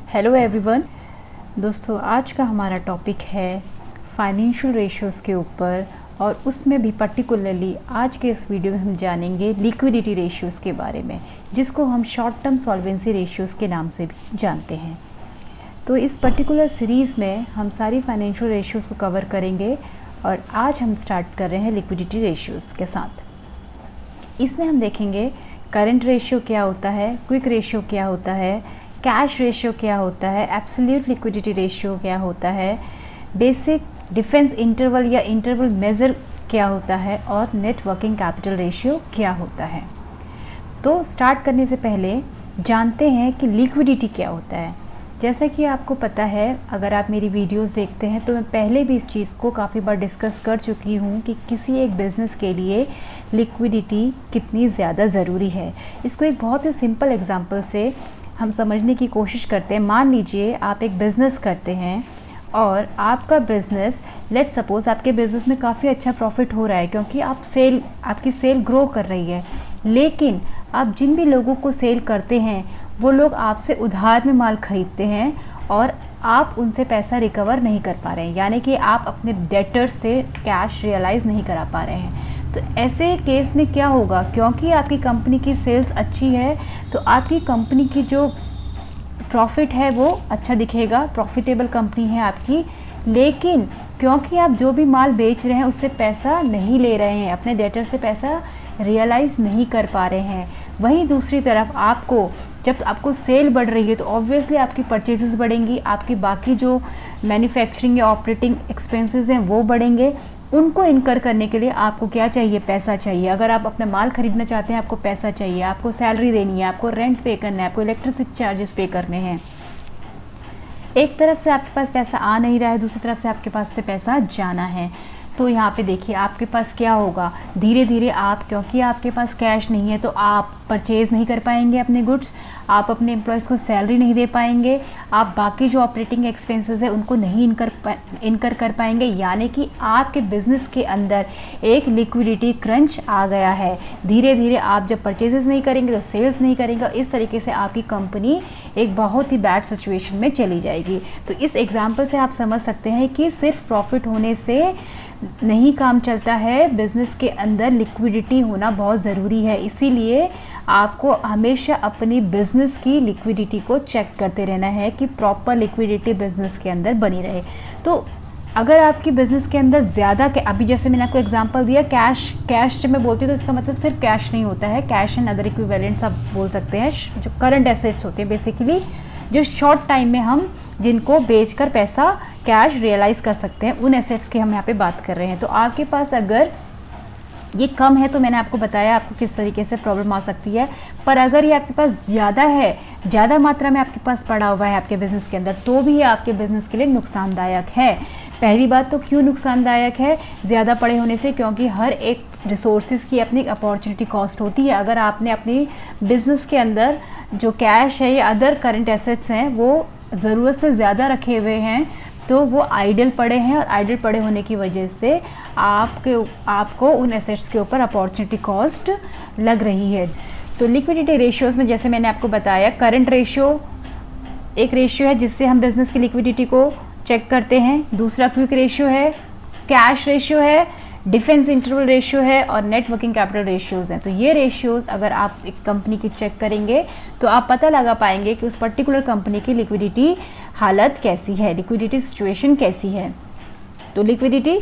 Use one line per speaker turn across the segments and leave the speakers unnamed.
Hello everyone. दोस्तों, आज का हमारा टॉपिक है फाइनेंशियल रेशियोज़ के ऊपर, और उसमें भी पर्टिकुलरली आज के इस वीडियो में हम जानेंगे लिक्विडिटी रेशियोज़ के बारे में, जिसको हम शॉर्ट टर्म सॉल्वेंसी रेशियोज़ के नाम से भी जानते हैं। तो इस पर्टिकुलर सीरीज़ में हम सारी फाइनेंशियल रेशियोज़ को कवर करेंगे, और आज हम स्टार्ट कर रहे हैं लिक्विडिटी रेशियोज़ के साथ। इसमें हम देखेंगे करंट रेशियो क्या होता है, क्विक रेशियो क्या होता है, कैश रेशियो क्या होता है, एब्सोल्यूट लिक्विडिटी रेशियो क्या होता है, बेसिक डिफेंस इंटरवल या इंटरवल मेज़र क्या होता है, और नेट वर्किंग कैपिटल रेशियो क्या होता है। तो स्टार्ट करने से पहले जानते हैं कि लिक्विडिटी क्या होता है। जैसा कि आपको पता है, अगर आप मेरी वीडियोस देखते हैं तो मैं पहले भी इस चीज़ को काफ़ी बार डिस्कस कर चुकी हूँ कि किसी एक बिज़नेस के लिए लिक्विडिटी कितनी ज़्यादा ज़रूरी है। इसको एक बहुत ही सिंपल एग्जांपल से हम समझने की कोशिश करते हैं। मान लीजिए आप एक बिज़नेस करते हैं और आपका बिज़नेस, लेट्स सपोज़ आपके बिज़नेस में काफ़ी अच्छा प्रॉफिट हो रहा है क्योंकि आपकी सेल ग्रो कर रही है, लेकिन आप जिन भी लोगों को सेल करते हैं वो लोग आपसे उधार में माल खरीदते हैं और आप उनसे पैसा रिकवर नहीं कर पा रहे हैं, यानी कि आप अपने डेटर्स से कैश रियलाइज़ नहीं करा पा रहे हैं। तो ऐसे केस में क्या होगा, क्योंकि आपकी कंपनी की सेल्स अच्छी है तो आपकी कंपनी की जो प्रॉफिट है वो अच्छा दिखेगा, प्रॉफिटेबल कंपनी है आपकी, लेकिन क्योंकि आप जो भी माल बेच रहे हैं उससे पैसा नहीं ले रहे हैं, अपने डेटर से पैसा रियलाइज़ नहीं कर पा रहे हैं। वहीं दूसरी तरफ जब आपको सेल बढ़ रही है तो ऑब्वियसली आपकी परचेजेस बढ़ेंगी, आपकी बाकी जो मैन्युफैक्चरिंग या ऑपरेटिंग एक्सपेंसेस हैं वो बढ़ेंगे। उनको इनकर करने के लिए आपको क्या चाहिए? पैसा चाहिए। अगर आप अपना माल खरीदना चाहते हैं आपको पैसा चाहिए, आपको सैलरी देनी है, आपको रेंट पे करना है, आपको इलेक्ट्रिसिटी चार्जेस पे करने हैं। एक तरफ से आपके पास पैसा आ नहीं रहा है, दूसरी तरफ से आपके पास से पैसा जाना है। तो यहाँ पे देखिए आपके पास क्या होगा, धीरे धीरे क्योंकि आपके पास कैश नहीं है तो आप परचेज़ नहीं कर पाएंगे अपने गुड्स, आप अपने एम्प्लॉयज़ को सैलरी नहीं दे पाएंगे, आप बाकी जो ऑपरेटिंग एक्सपेंसेस है उनको नहीं इनकर कर पाएंगे, यानी कि आपके बिज़नेस के अंदर एक लिक्विडिटी क्रंच आ गया है। धीरे धीरे आप जब परचेजेस नहीं करेंगे तो सेल्स नहीं करेंगे, और इस तरीके से आपकी कंपनी एक बहुत ही बैड सिचुएशन में चली जाएगी। तो इस एग्जाम्पल से आप समझ सकते हैं कि सिर्फ प्रॉफिट होने से नहीं काम चलता है, बिज़नेस के अंदर लिक्विडिटी होना बहुत ज़रूरी है। इसीलिए आपको हमेशा अपनी बिज़नेस की लिक्विडिटी को चेक करते रहना है कि प्रॉपर लिक्विडिटी बिज़नेस के अंदर बनी रहे। तो अगर आपकी बिज़नेस के अंदर ज़्यादा, अभी जैसे मैंने आपको एग्जांपल दिया कैश जब मैं बोलती हूँ तो इसका मतलब सिर्फ कैश नहीं होता है, कैश एंड अदर इक्विवेलेंट्स आप बोल सकते हैं, जो करंट एसेट्स होते हैं बेसिकली, जो शॉर्ट टाइम में हम जिनको बेचकर पैसा कैश रियलाइज़ कर सकते हैं, उन एसेट्स की हम यहाँ पे बात कर रहे हैं। तो आपके पास अगर ये कम है तो मैंने आपको बताया आपको किस तरीके से प्रॉब्लम आ सकती है, पर अगर ये आपके पास ज़्यादा है, ज़्यादा मात्रा में आपके पास पड़ा हुआ है आपके बिज़नेस के अंदर, तो भी ये आपके बिज़नेस के लिए नुकसानदायक है। पहली बात तो क्यों नुकसानदायक है ज़्यादा पड़े होने से? क्योंकि हर एक रिसोर्सेज की अपनी अपॉर्चुनिटी कॉस्ट होती है। अगर आपने अपनी बिज़नेस के अंदर जो कैश है या अदर करंट एसेट्स हैं वो ज़रूरत से ज़्यादा रखे हुए हैं तो वो आइडल पड़े हैं, और आइडल पड़े होने की वजह से आपको उन एसेट्स के ऊपर अपॉर्चुनिटी कॉस्ट लग रही है। तो लिक्विडिटी रेशियोज़ में जैसे मैंने आपको बताया, करंट रेशियो एक रेशियो है जिससे हम बिज़नेस की लिक्विडिटी को चेक करते हैं, दूसरा क्विक रेशियो है, कैश रेशियो है, डिफेंस इंटरवल रेशियो है, और नेट वर्किंग कैपिटल रेशियोज़ हैं। तो ये रेशियोज़ अगर आप एक कंपनी की चेक करेंगे तो आप पता लगा पाएंगे कि उस पर्टिकुलर कंपनी की लिक्विडिटी हालत कैसी है, लिक्विडिटी सिचुएशन कैसी है। तो liquidity,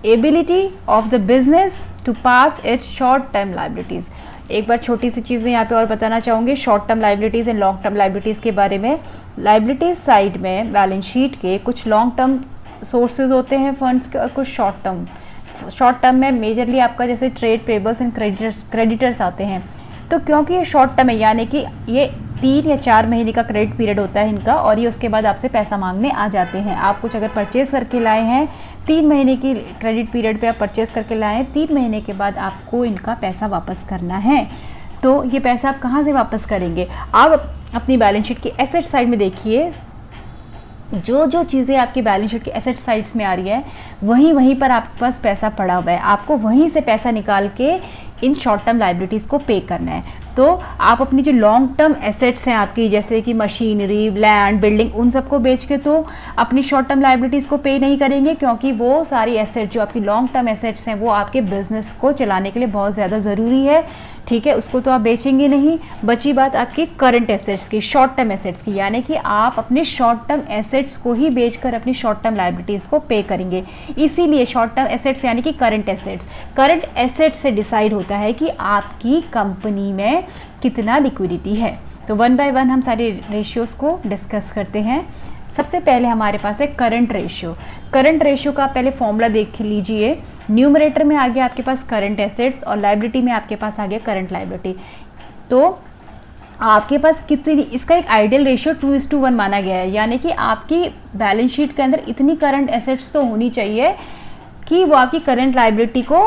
ability of the business to pass its short term liabilities. एक बार छोटी सी चीज़ मैं यहाँ पे और बताना चाहूँगी short term liabilities and long term liabilities के बारे में। लायबिलिटीज़ साइड में बैलेंस शीट के कुछ लॉन्ग टर्म सोर्सेज होते हैं फंड्स के, और कुछ शॉर्ट टर्म में मेजरली आपका जैसे ट्रेड पेबल्स एंड क्रेडिटर्स आते हैं। तो क्योंकि ये शॉर्ट टर्म है, यानी कि ये 3 या 4 महीने का क्रेडिट पीरियड होता है इनका, और ये उसके बाद आपसे पैसा मांगने आ जाते हैं। आप कुछ अगर परचेज़ करके लाए हैं, 3 महीने की क्रेडिट पीरियड पे आप परचेज़ करके लाए हैं, 3 महीने के बाद आपको इनका पैसा वापस करना है। तो ये पैसा आप कहाँ से वापस करेंगे? आप अपनी बैलेंस शीट की एसेट साइड में देखिए, जो चीज़ें आपकी बैलेंस शीट की एसेट साइड्स में आ रही है वहीं पर आपके पास पैसा पड़ा हुआ है, आपको वहीं से पैसा निकाल के इन शॉर्ट टर्म लायबिलिटीज़ को पे करना है। तो आप अपनी जो लॉन्ग टर्म एसेट्स हैं आपकी, जैसे कि मशीनरी, लैंड, बिल्डिंग, उन सबको बेच के तो अपनी शॉर्ट टर्म लाइबिलिटीज़ को पे नहीं करेंगे, क्योंकि वो सारी एसेट्स जो आपकी लॉन्ग टर्म एसेट्स हैं वो आपके बिजनेस को चलाने के लिए बहुत ज़्यादा ज़रूरी है, ठीक है, उसको तो आप बेचेंगे नहीं। बची बात आपकी करंट एसेट्स की, शॉर्ट टर्म एसेट्स की, यानी कि आप अपने शॉर्ट टर्म एसेट्स को ही बेचकर अपनी शॉर्ट टर्म लाइबिलिटीज़ को पे करेंगे। इसीलिए शॉर्ट टर्म एसेट्स यानी कि करंट एसेट्स से डिसाइड होता है कि आपकी कंपनी में कितना लिक्विडिटी है। तो वन बाय वन हम सारे रेशियोज़ को डिस्कस करते हैं। सबसे पहले हमारे पास है करंट रेशियो। करंट रेशियो का पहले फॉर्मूला देख लीजिए। न्यूमरेटर में आ गया आपके पास करंट एसेट्स और लाइबिलिटी में आपके पास आ गया करंट लाइबिलिटी। तो आपके पास कितनी, इसका एक आइडियल रेशियो 2:1 माना गया है, यानी कि आपकी बैलेंस शीट के अंदर इतनी करंट एसेट्स तो होनी चाहिए कि वो आपकी करंट लाइबिलिटी को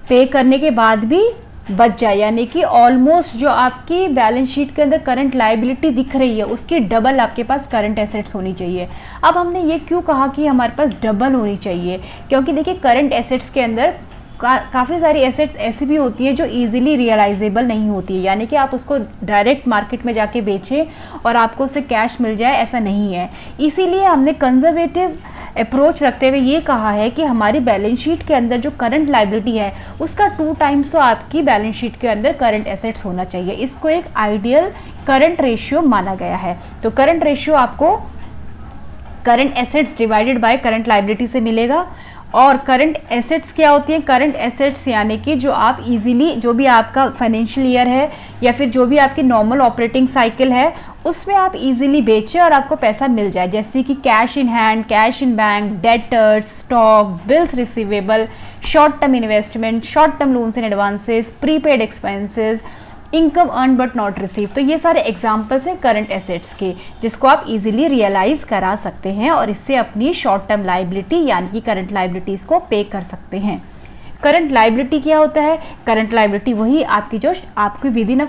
पे करने के बाद भी बच जाए, यानी कि ऑलमोस्ट जो आपकी बैलेंस शीट के अंदर करंट लाइबिलिटी दिख रही है उसकी डबल आपके पास करंट एसेट्स होनी चाहिए। अब हमने ये क्यों कहा कि हमारे पास डबल होनी चाहिए, क्योंकि देखिए करंट एसेट्स के अंदर काफ़ी सारी एसेट्स ऐसी भी होती है जो इजीली रियलाइजेबल नहीं होती है, यानी कि आप उसको डायरेक्ट मार्केट में जाके बेचें और आपको उससे कैश मिल जाए, ऐसा नहीं है। इसीलिए हमने कंजर्वेटिव अप्रोच रखते हुए ये कहा है कि हमारी बैलेंस शीट के अंदर जो करंट लाइबिलिटी है उसका 2 टाइम्स तो आपकी बैलेंस शीट के अंदर करंट एसेट्स होना चाहिए। इसको एक आइडियल करंट रेशियो माना गया है। तो करंट रेशियो आपको current assets divided by current liability से मिलेगा। और करंट एसेट्स क्या होती हैं? करंट एसेट्स यानी कि जो आप इजीली, जो भी आपका फाइनेंशियल ईयर है या फिर जो भी आपकी नॉर्मल ऑपरेटिंग साइकिल है उसमें आप इजीली बेचें और आपको पैसा मिल जाए, जैसे कि cash in hand, cash in bank, debtors, stock, bills receivable, short term investment, short term loans and advances, prepaid expenses, income earn but not receive. तो ये सारे एग्जाम्पल्स हैं करंट एसेट्स के, जिसको आप इजीली रियलाइज करा सकते हैं और इससे अपनी शॉर्ट टर्म लाइबिलिटी यानी कि करंट लाइबिलिटीज को पे कर सकते हैं। करंट लाइबिलिटी क्या होता है? करंट लाइबिलिटी वही आपकी जो आपकी with in a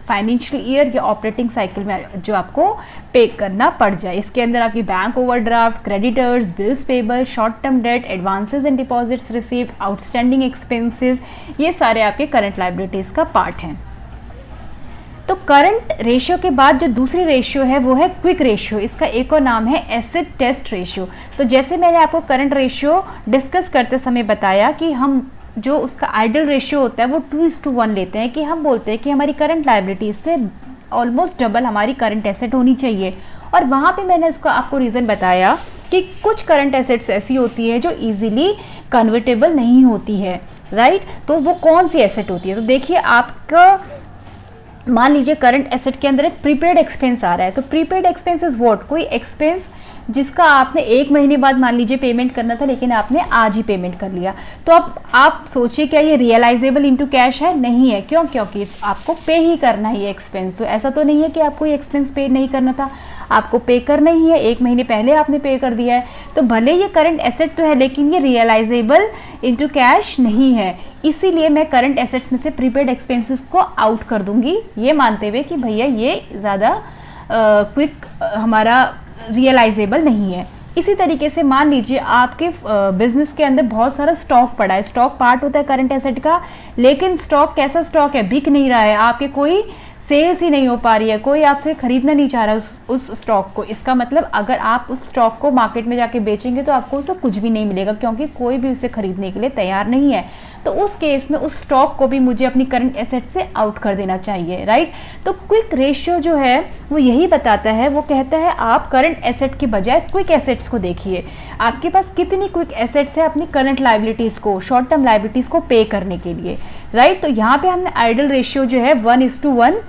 financial year या ऑपरेटिंग साइकिल में जो आपको पे करना पड़ जाए। इसके अंदर आपकी bank overdraft, creditors, bills payable, short term debt, advances and deposits received, outstanding expenses, ये सारे आपके करंट लाइबिलिटीज़ का पार्ट हैं। तो करंट रेशियो के बाद जो दूसरी रेशियो है वो है क्विक रेशियो। इसका एक और नाम है एसिड टेस्ट रेशियो। तो जैसे मैंने आपको करंट रेशियो डिस्कस करते समय बताया कि हम जो उसका आइडियल रेशियो होता है वो 2:1 लेते हैं, कि हम बोलते हैं कि हमारी करंट लाइबिलिटी से ऑलमोस्ट डबल हमारी करंट एसेट होनी चाहिए। और वहाँ पे मैंने उसका आपको रीज़न बताया कि कुछ करंट एसेट्स ऐसी होती है जो इजीली कन्वर्टेबल नहीं होती है, राइट। तो वो कौन सी एसेट होती है? तो देखिए, आपका मान लीजिए करंट एसेट के अंदर एक प्रीपेड एक्सपेंस आ रहा है। तो प्रीपेड एक्सपेंस इज व्हाट? कोई एक्सपेंस जिसका आपने 1 महीने बाद मान लीजिए पेमेंट करना था, लेकिन आपने आज ही पेमेंट कर लिया। तो अब आप सोचिए, क्या ये रियलाइजेबल इनटू कैश है? नहीं है। क्यों? क्योंकि आपको पे ही करना है ये एक्सपेंस। तो ऐसा तो नहीं है कि आपको ये एक्सपेंस पे नहीं करना था, आपको पे करना ही है। 1 महीने पहले आपने पे कर दिया है। तो भले ये करंट एसेट तो है, लेकिन ये रियलाइजेबल इनटू कैश नहीं है। इसीलिए मैं करंट एसेट्स में से प्रीपेड एक्सपेंसेस को आउट कर दूंगी, ये मानते हुए कि भैया ये ज़्यादा क्विक हमारा रियलाइजेबल नहीं है। इसी तरीके से मान लीजिए आपके बिजनेस के अंदर बहुत सारा स्टॉक पड़ा है। स्टॉक पार्ट होता है करंट एसेट का, लेकिन स्टॉक कैसा स्टॉक है? बिक नहीं रहा है, आपके कोई सेल्स ही नहीं हो पा रही है, कोई आपसे खरीदना नहीं चाह रहा उस स्टॉक को। इसका मतलब अगर आप उस स्टॉक को मार्केट में जाके बेचेंगे तो आपको उससे कुछ भी नहीं मिलेगा, क्योंकि कोई भी उसे खरीदने के लिए तैयार नहीं है। तो उस केस में उस स्टॉक को भी मुझे अपनी करंट एसेट से आउट कर देना चाहिए, राइट। तो क्विक रेशियो जो है वो यही बताता है, वो कहता है आप करंट एसेट के बजाय क्विक एसेट्स को देखिए। आपके पास कितनी क्विक एसेट्स है अपनी करंट लाइबिलिटीज़ को, शॉर्ट टर्म लाइबिलिटीज़ को पे करने के लिए, राइट। तो यहाँ पे हमने आइडियल रेशियो जो है 1:1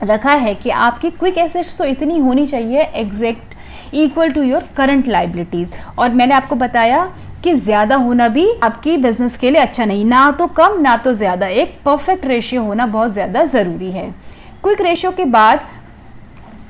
रखा है कि आपकी क्विक एसेट्स तो इतनी होनी चाहिए exact equal to your current liabilities. और मैंने आपको बताया कि ज़्यादा होना भी आपकी बिजनेस के लिए अच्छा नहीं, ना तो कम ना तो ज़्यादा, एक परफेक्ट रेशियो होना बहुत ज़्यादा ज़रूरी है। क्विक रेशियो के बाद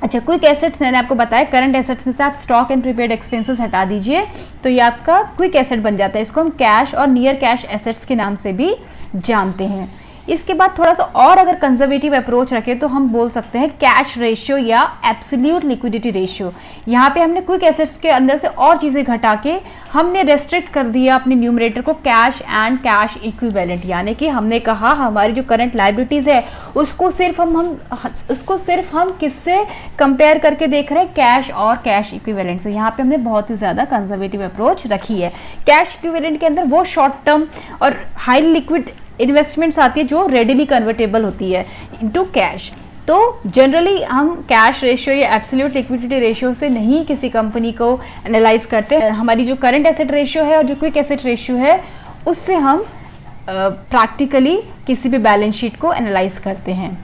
अच्छा, क्विक एसेट्स मैंने आपको बताया, करंट एसेट्स में से आप स्टॉक एंड प्रीपेड एक्सपेंसेस हटा दीजिए तो ये आपका क्विक एसेट बन जाता है। इसको हम कैश और नियर कैश एसेट्स के नाम से भी जानते हैं। इसके बाद थोड़ा सा और अगर कंजर्वेटिव अप्रोच रखें तो हम बोल सकते हैं कैश रेशियो या एब्सोल्यूट लिक्विडिटी रेशियो। यहाँ पे हमने क्विक एसेट्स के अंदर से और चीज़ें घटा के हमने रेस्ट्रिक्ट कर दिया अपने न्यूमरेटर को कैश एंड कैश इक्विवेलेंट, यानी कि हमने कहा हमारी जो करंट लायबिलिटीज़ है उसको सिर्फ हम किससे कंपेयर करके देख रहे हैं, कैश और कैश इक्विवेलेंट से। यहाँ पे हमने बहुत ही ज़्यादा कंजर्वेटिव अप्रोच रखी है। कैश इक्विवेलेंट के अंदर वो शॉर्ट टर्म और हाई लिक्विड इन्वेस्टमेंट्स आती है जो रेडिली कन्वर्टेबल होती है इनटू कैश। तो जनरली हम कैश रेशियो या एब्सोल्यूट लिक्विडिटी रेशियो से नहीं किसी कंपनी को एनालाइज करते। हमारी जो करंट एसेट रेशियो है और जो क्विक एसेट रेशियो है उससे हम प्रैक्टिकली किसी भी बैलेंस शीट को एनालाइज करते हैं।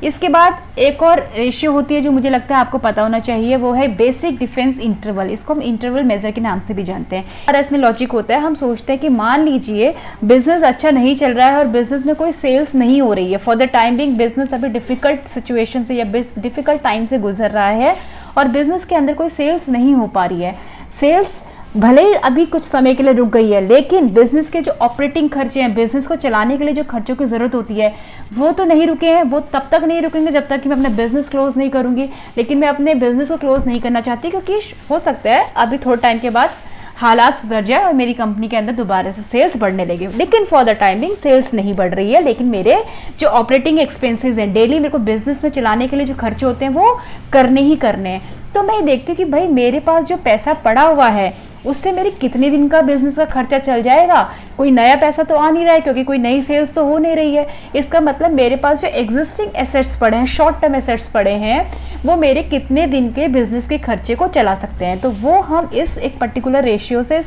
इसके बाद एक और रेशियो होती है जो मुझे लगता है आपको पता होना चाहिए, वो है बेसिक डिफेंस इंटरवल। इसको हम इंटरवल मेजर के नाम से भी जानते हैं। और इसमें लॉजिक होता है, हम सोचते हैं कि मान लीजिए बिजनेस अच्छा नहीं चल रहा है और बिजनेस में कोई सेल्स नहीं हो रही है, for the time being business अभी डिफिकल्ट सिचुएशन से या डिफिकल्ट टाइम से गुजर रहा है और बिजनेस के अंदर कोई सेल्स नहीं हो पा रही है। सेल्स भले ही अभी कुछ समय के लिए रुक गई है, लेकिन बिजनेस के जो ऑपरेटिंग खर्चे हैं, बिजनेस को चलाने के लिए जो खर्चों की ज़रूरत होती है वो तो नहीं रुके हैं। वो तब तक नहीं रुकेंगे जब तक कि मैं अपना बिजनेस क्लोज नहीं करूँगी। लेकिन मैं अपने बिजनेस को क्लोज नहीं करना चाहती, क्योंकि हो सकता है अभी थोड़े टाइम के बाद हालात सुधर जाए और मेरी कंपनी के अंदर दोबारा से सेल्स बढ़ने लगे। लेकिन फॉर द टाइमिंग सेल्स नहीं बढ़ रही है, लेकिन मेरे जो ऑपरेटिंग एक्सपेंसेस हैं, डेली मेरे को बिजनेस में चलाने के लिए जो खर्चे होते हैं वो करने ही करने हैं। तो मैं देखती हूँ कि भाई मेरे पास जो पैसा पड़ा हुआ है उससे मेरी कितने दिन का बिजनेस का खर्चा चल जाएगा। कोई नया पैसा तो आ नहीं रहा है क्योंकि कोई नई सेल्स तो हो नहीं रही है। इसका मतलब मेरे पास जो एग्जिस्टिंग एसेट्स पड़े हैं, शॉर्ट टर्म एसेट्स पड़े हैं, वो मेरे कितने दिन के बिजनेस के खर्चे को चला सकते हैं। तो वो हम इस एक पर्टिकुलर रेशियो से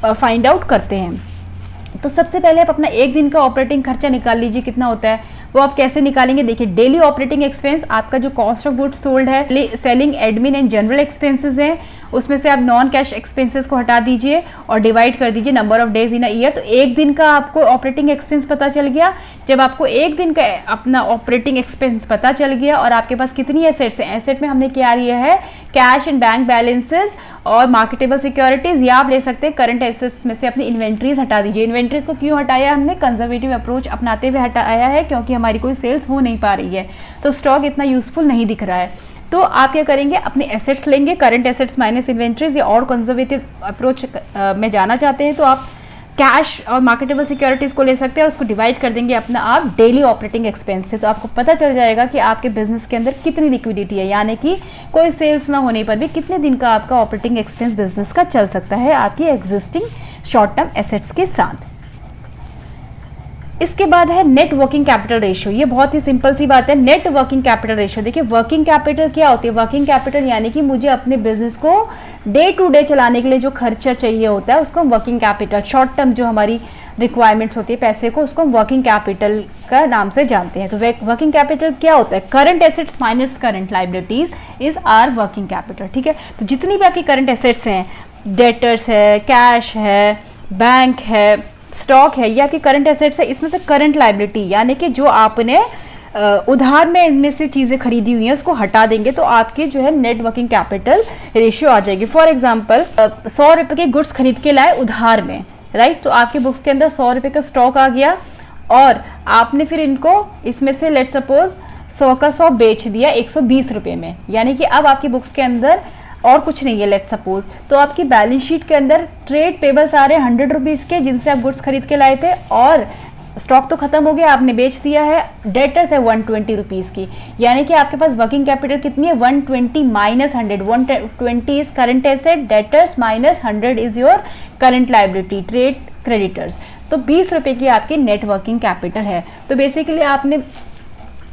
फाइंड आउट करते हैं। तो सबसे पहले आप अपना एक दिन का ऑपरेटिंग खर्चा निकाल लीजिए कितना होता है। वो आप कैसे निकालेंगे, देखिए डेली ऑपरेटिंग एक्सपेंस आपका जो कॉस्ट ऑफ गुड्स सोल्ड है, selling admin and general expenses हैं, उसमें से आप नॉन कैश एक्सपेंसेस को हटा दीजिए और डिवाइड कर दीजिए number of days in a year. तो एक दिन का आपको ऑपरेटिंग एक्सपेंस पता चल गया। जब आपको एक दिन का अपना ऑपरेटिंग एक्सपेंस पता चल गया और आपके पास कितनी एसेट्स हैं, एसेट में हमने क्या लिया है, कैश एंड बैंक बैलेंसेस और मार्केटेबल सिक्योरिटीज, या आप ले सकते हैं करंट एसेट्स में से अपनी इन्वेंट्रीज हटा दीजिए। इन्वेंट्रीज को क्यों हटाया, हमने कंजर्वेटिव अप्रोच अपनाते हुए हटाया है क्योंकि हमारी कोई सेल्स हो नहीं पा रही है, तो स्टॉक इतना यूजफुल नहीं दिख रहा है। तो आप क्या करेंगे, अपने एसेट्स लेंगे, करंट एसेट्स माइनस इन्वेंट्रीज, या और कंजर्वेटिव अप्रोच में जाना चाहते हैं तो आप कैश और मार्केटेबल सिक्योरिटीज़ को ले सकते हैं और उसको डिवाइड कर देंगे अपना आप डेली ऑपरेटिंग एक्सपेंस से। तो आपको पता चल जाएगा कि आपके बिजनेस के अंदर कितनी लिक्विडिटी है, यानी कि कोई सेल्स ना होने पर भी कितने दिन का आपका ऑपरेटिंग एक्सपेंस बिजनेस का चल सकता है आपकी एग्जिस्टिंग शॉर्ट टर्म एसेट्स के साथ। इसके बाद है नेट वर्किंग कैपिटल रेशियो। ये बहुत ही सिंपल सी बात है, नेट वर्किंग कैपिटल रेशियो। देखिए वर्किंग कैपिटल क्या होती है, वर्किंग कैपिटल यानी कि मुझे अपने बिजनेस को डे टू डे चलाने के लिए जो खर्चा चाहिए होता है उसको हम वर्किंग कैपिटल, शॉर्ट टर्म जो हमारी रिक्वायरमेंट्स होती है पैसे को, उसको हम वर्किंग कैपिटल का नाम से जानते हैं। तो वर्किंग कैपिटल क्या होता है, current assets minus current liabilities is our working capital. ठीक है, तो जितनी भी आपकी करंट एसेट्स हैं, डेटर्स है, कैश है, बैंक है, स्टॉक है, ये आपकी करंट एसेट्स है, इसमें से करंट लायबिलिटी यानी कि जो आपने उधार में इनमें से चीज़ें खरीदी हुई हैं उसको हटा देंगे तो आपकी जो है नेट वर्किंग कैपिटल रेशियो आ जाएगी। फॉर एग्जांपल 100 रुपये के गुड्स खरीद के लाए उधार में, राइट, तो आपके बुक्स के अंदर 100 रुपये का स्टॉक आ गया और आपने फिर इनको इसमें से लेट सपोज 100 का 100 बेच दिया 120 रुपये में, यानी कि अब आपकी बुक्स के अंदर और कुछ नहीं है लेट सपोज। तो आपकी बैलेंस शीट के अंदर ट्रेड पेबल्स आ रहे हैं 100 रुपीज़ के जिनसे आप गुड्स खरीद के लाए थे और स्टॉक तो खत्म हो गया, आपने बेच दिया है। डेटर्स है 120 रुपीज़ की, यानी कि आपके पास वर्किंग कैपिटल कितनी है 120 minus 100, 120 is current asset, debtors minus 100 is your current liability, trade creditors. तो 20 रुपये की आपकी नेट वर्किंग कैपिटल है। तो बेसिकली आपने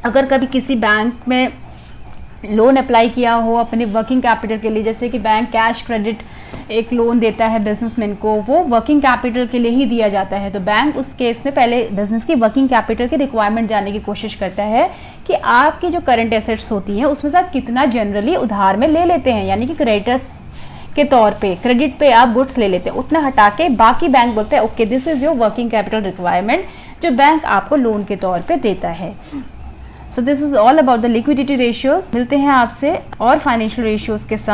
अगर कभी किसी बैंक में लोन अप्लाई किया हो अपने वर्किंग कैपिटल के लिए, जैसे कि बैंक कैश क्रेडिट एक लोन देता है बिजनेसमैन को, वो वर्किंग कैपिटल के लिए ही दिया जाता है। तो बैंक उस केस में पहले बिजनेस की वर्किंग कैपिटल की रिक्वायरमेंट जानने की कोशिश करता है कि आपकी जो करंट एसेट्स होती हैं उसमें से आप कितना जनरली उधार में ले लेते हैं, यानी कि क्रेडिटर्स के तौर पे, क्रेडिट पे आप गुड्स ले लेते हैं, उतना हटा के बाकी बैंक बोलते हैं okay this is your working capital requirement, जो बैंक आपको लोन के तौर पे देता है। So this is all about the liquidity ratios. मिलते हैं आपसे और फाइनेंशियल रेशियोज के साथ।